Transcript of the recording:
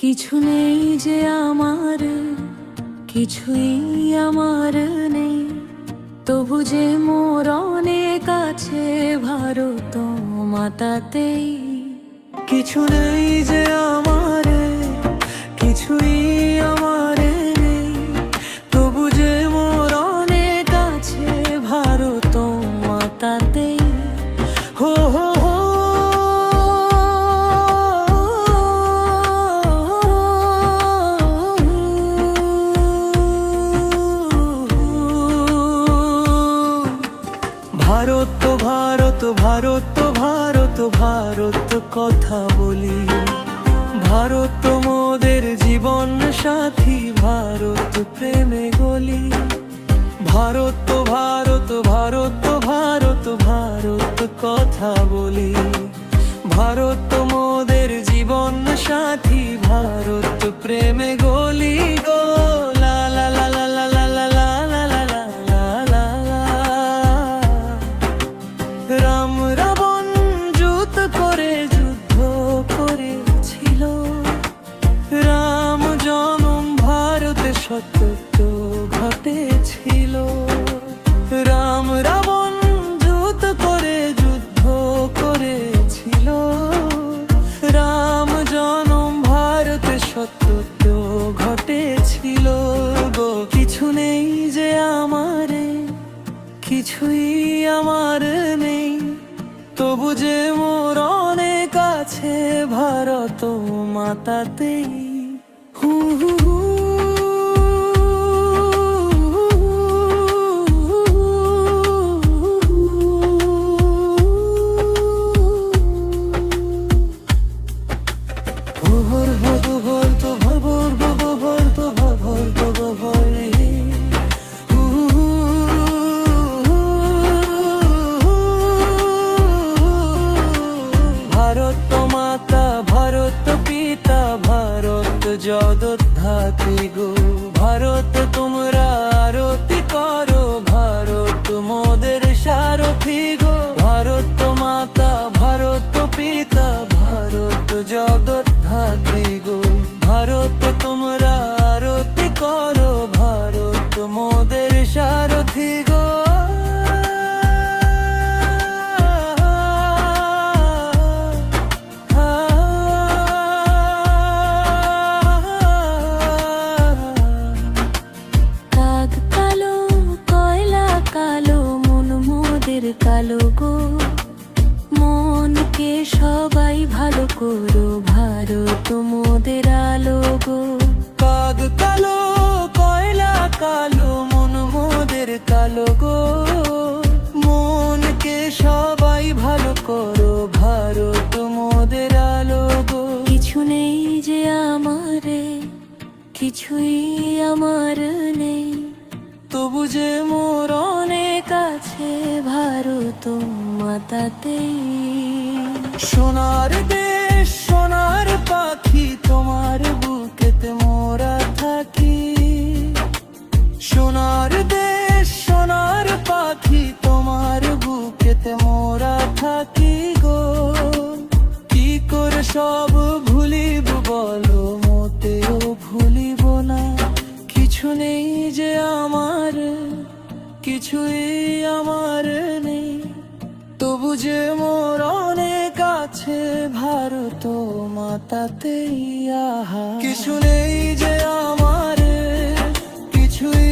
কিছু নেই যে আমার, কিছুই আমার নেই, তবু যে মোর অনেক আছে ভারত মাতাতেই। কিছু নেই যে আমার, কিছুই আমার নেই, তবু যে মোর অনেক আছে ভারত মাতাতেই। হো হো হো, ভারত ভারত ভারত ভারত ভারত কথা বলি। ভারত মোদের জীবন সাথী, ভারত প্রেমে গলি। ভারত ভারত ভারত ভারত ভারত কথা বলি। ভারত মোদের জীবন সাথী, ভারত প্রেমে গলি গো। লা লা লা লা লা লা লা লা লা লা লা লা লা। রাম রাবণ যুদ্ধ করে যুদ্ধ করেছিল। রাম জনম ভারতে সত্য ঘটেছিল। রাম রাবণ যুদ্ধ করে যুদ্ধ করেছিল। রাম জনম ভারতে সত্য ঘটেছিল গো। কিছু নেই যে আমারে, কিছুই আমার নেই, তবু যে মোর অনেক আছে ভারত মাতাতেই। হু হু হু। ভোর ভোর ভোর তো ভোর ভোর ভোর তো ভোর ভোর ভোর রে। ভারত মাতা, ভারত পিতা, ভারত জগদ্ধাত্রী গো। ভারত তোমরা আরতি করো, ভারত মোদের সারথি গো। ভারত মাতা, ভারত পিতা, ভারত জগদ্ধাত্রী গো। ভারত তোমরা আরতি করো, ভারত মোদের সারথি গো। কাক কালো, কয়লা কালো, মন মোদের কালো গো। মনকে সবাই ভালো করো, ভারত মোদের আলো গো। কাক কালো, কয়লা কালো, মন মোদের কালো গো। মনকে সবাই ভালো করো, ভারত মোদের আলো গো। কিছু নেই যে আমারে, কিছুই আমার নেই, তবু যে মোর অনেক আছে ভারত মাতাতেই। সোনার দেশ, সোনার পাখি, তোমার বুকেতে মোরা থাকি। সোনার দেশ, সোনার পাখি, তোমার বুকেতে মোরা থাকি গো। কি করে সব ভুলিব বলো, মোটেও ভুলিব না। কিছু নেই যে আমার, কিছুই আমার নেই, তবু যে মোর অনেক আছে ভারত মাতাতেই। আহা, কিছু নেই যে আমার, কিছুই